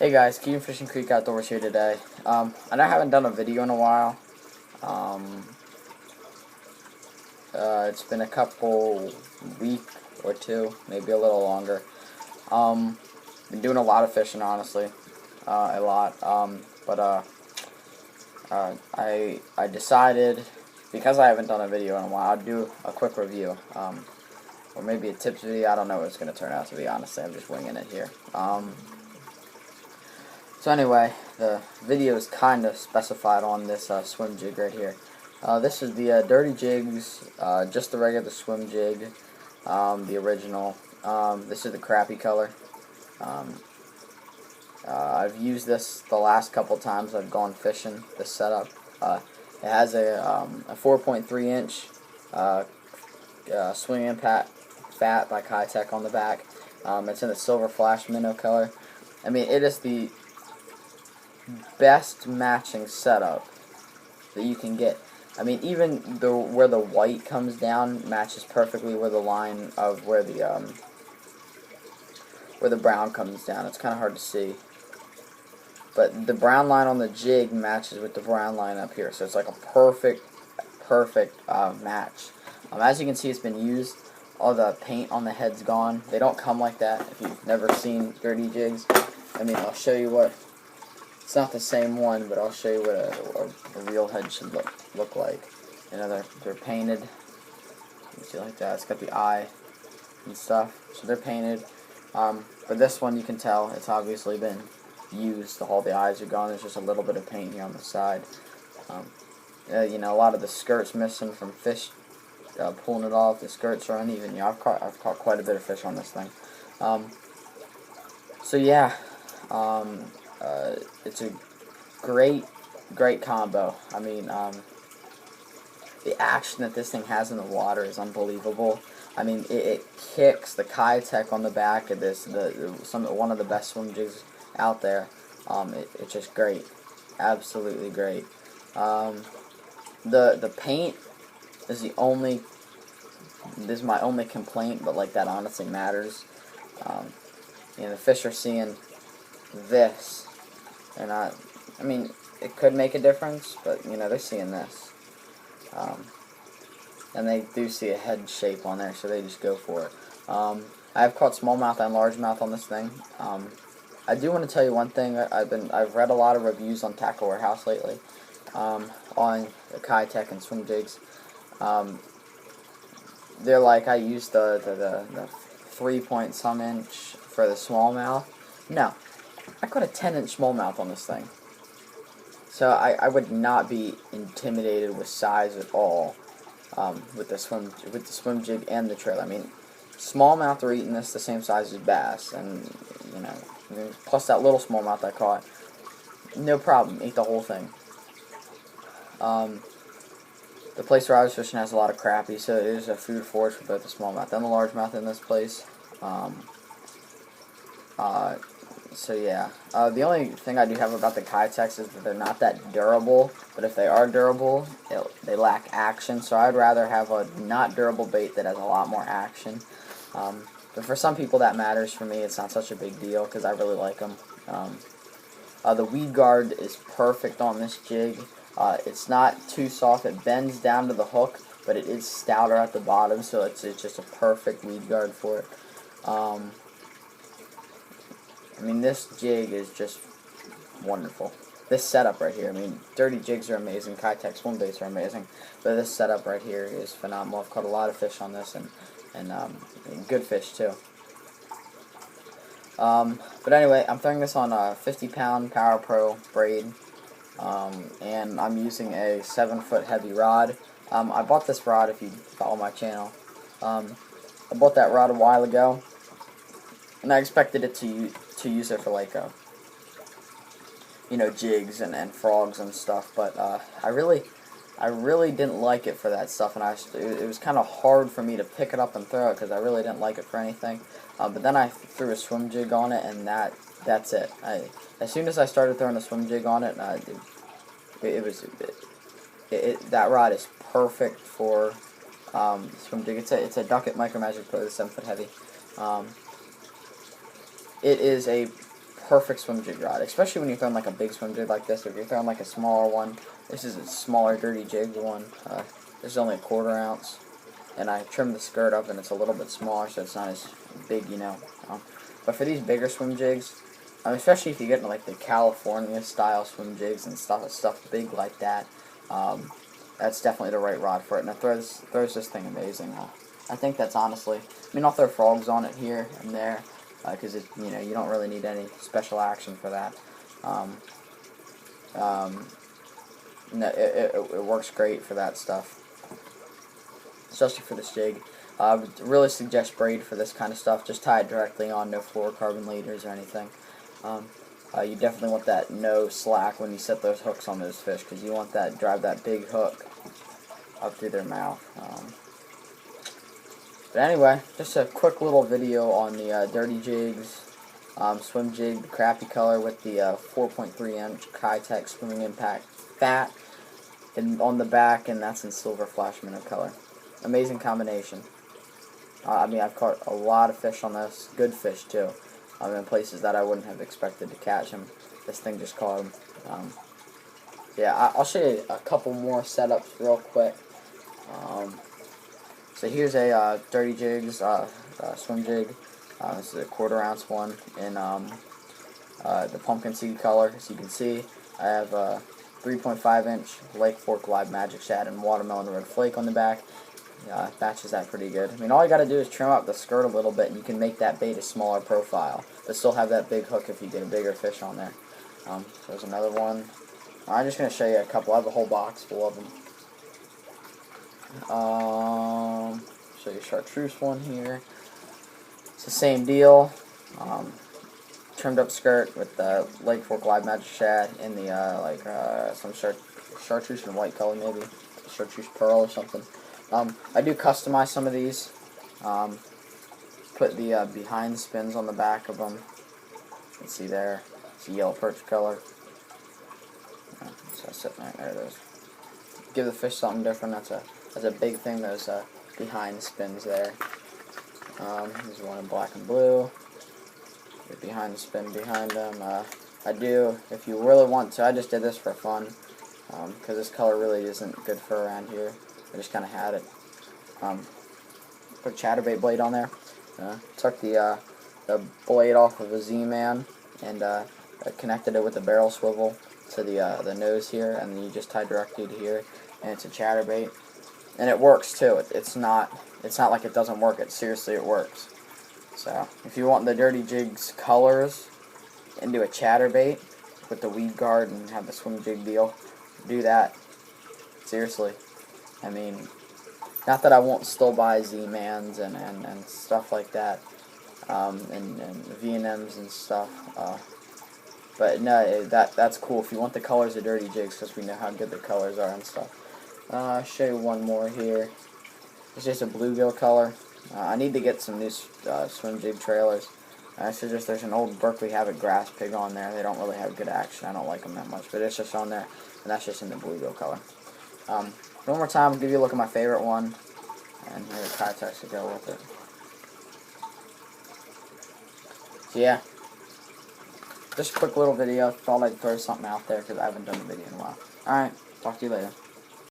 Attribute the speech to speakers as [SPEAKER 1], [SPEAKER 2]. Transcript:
[SPEAKER 1] Hey guys, Keaton Fishing Creek Outdoors here today. I haven't done a video in a while. It's been a couple week or two, maybe a little longer. Been doing a lot of fishing, honestly, a lot. I decided, because I haven't done a video in a while, I'd do a quick review, or maybe a tips video. I don't know what it's gonna turn out to be. Honestly, I'm just winging it here. So anyway, the video is kind of specified on this swim jig right here. This is the Dirty Jigs, just the regular swim jig, the original. This is the crappy color. I've used this the last couple times I've gone fishing, this setup. It has a 4.3 inch swing impact fat by Keitech on the back. It's in the silver flash minnow color. I mean, it is the best matching setup that you can get. I mean, even where the white comes down matches perfectly where the line of where the brown comes down. It's kind of hard to see, but the brown line on the jig matches with the brown line up here, so it's like a perfect match. As you can see, it's been used. All the paint on the head's gone. They don't come like that if you've never seen Dirty Jigs. I mean, I'll show you what. It's not the same one, but I'll show you what a real head should look like. You know, they're painted. You see like that. It's got the eye and stuff. So they're painted. But this one, you can tell it's obviously been used. All the eyes are gone. There's just a little bit of paint here on the side. You know, a lot of the skirts missing from fish pulling it off. The skirts are uneven. You know, I've caught quite a bit of fish on this thing. So yeah. It's a great combo. I mean, the action that this thing has in the water is unbelievable. I mean, it kicks the Keitech on the back of this, one of the best swim jigs out there. It's just great, absolutely great. The paint is this is my only complaint, but like that honestly matters. You know, the fish are seeing this. They're not, I mean, it could make a difference, but, you know, they're seeing this. And they do see a head shape on there, so they just go for it. I have caught smallmouth and largemouth on this thing. I do want to tell you one thing. I've read a lot of reviews on Tackle Warehouse lately, on the Keitech and swim jigs. They're like, I used the 3-point-some inch for the smallmouth. No. I caught a 10-inch smallmouth on this thing. So I would not be intimidated with size at all, with the swim jig and the trailer. I mean, smallmouth are eating this the same size as bass, and you know, plus that little smallmouth I caught, no problem, ate the whole thing. The place where I was fishing has a lot of crappie, so it is a food forage for both the smallmouth and the largemouth in this place. So yeah, the only thing I do have about the Keitechs is that they're not that durable, but if they are durable, they lack action, so I'd rather have a not durable bait that has a lot more action. But for some people that matters. For me, it's not such a big deal because I really like them. The weed guard is perfect on this jig. It's not too soft. It bends down to the hook, but it is stouter at the bottom, so it's just a perfect weed guard for it. I mean, this jig is just wonderful. This setup right here, I mean, Dirty Jigs are amazing, Keitech swim baits are amazing, but this setup right here is phenomenal. I've caught a lot of fish on this, and good fish too. But anyway, I'm throwing this on a 50-pound Power Pro braid, and I'm using a 7-foot heavy rod. I bought this rod, if you follow my channel. I bought that rod a while ago, and I expected it to use it for like you know, jigs and frogs and stuff, but I really didn't like it for that stuff, and it was kind of hard for me to pick it up and throw it because I really didn't like it for anything. But then I threw a swim jig on it, and that's it. As soon as I started throwing a swim jig on it, that rod is perfect for swim jig. It's a Ducket Micro Magic Pro, 7-foot heavy. It is a perfect swim jig rod, especially when you're throwing like a big swim jig like this. If you're throwing like a smaller one, this is a smaller Dirty Jigs one. This is only a 1/4 ounce, and I trimmed the skirt up and it's a little bit smaller, so it's not as big, you know. But for these bigger swim jigs, especially if you get into like the California style swim jigs and stuff big like that, that's definitely the right rod for it. And it throws this thing amazing. I think that's honestly, I mean, I'll throw frogs on it here and there, because you know, you don't really need any special action for that. No, it works great for that stuff, especially for this jig. I would really suggest braid for this kind of stuff. Just tie it directly on, no fluorocarbon leaders or anything. You definitely want that no slack when you set those hooks on those fish, because you want that, drive that big hook up through their mouth. But anyway, just a quick little video on the Dirty Jigs swim jig, the crappy color with the 4.3-inch keitech swimming impact fat and on the back, and that's in silver flash minnow color. Amazing combination. I mean, I've caught a lot of fish on this, good fish too, in places that I wouldn't have expected to catch them. This thing just caught them. Yeah, I'll show you a couple more setups real quick. So here's a Dirty Jigs swim jig. This is a 1/4 ounce one in the pumpkin seed color. As you can see, I have a 3.5-inch Lake Fork Live Magic Shad and Watermelon Red Flake on the back. Matches that pretty good. I mean, all you got to do is trim up the skirt a little bit, and you can make that bait a smaller profile, but still have that big hook if you get a bigger fish on there. So there's another one. I'm just going to show you a couple. I have a whole box full of them. Show you a chartreuse one here. It's the same deal. Trimmed up skirt with the Lake Fork Live Magic Shad in the some chartreuse and white color, maybe chartreuse pearl or something. I do customize some of these. Put the behind spins on the back of them. You can see there. It's a yellow perch color. So sitting right there. It is. Give the fish something different. That's a big thing. Those behind spins there. There's one in black and blue. Get behind the spin behind them. I do, if you really want to. I just did this for fun, because this color really isn't good for around here. I just kind of had it. Put a chatterbait blade on there. Took the blade off of a Z-Man and connected it with the barrel swivel to the nose here, and then you just tie directly to here, and it's a chatterbait, and it works too. It's not like it doesn't work. Seriously, it works. So if you want the Dirty Jigs colors into a chatterbait with the weed guard and have the swim jig deal, do that. Seriously. I mean, not that I won't still buy Z-Mans and stuff like that, and V&Ms and stuff, but no, that's cool if you want the colors of Dirty Jigs, because we know how good the colors are and stuff. I'll show you one more here. It's just a bluegill color. I need to get some new swim jig trailers. So there's an old Berkeley Havoc grass pig on there. They don't really have good action. I don't like them that much, but it's just on there, and that's just in the bluegill color. One more time, I'll give you a look at my favorite one, and here are the keitechs to go with it. So yeah, just a quick little video. Thought I'd throw something out there because I haven't done a video in a while. Alright, talk to you later.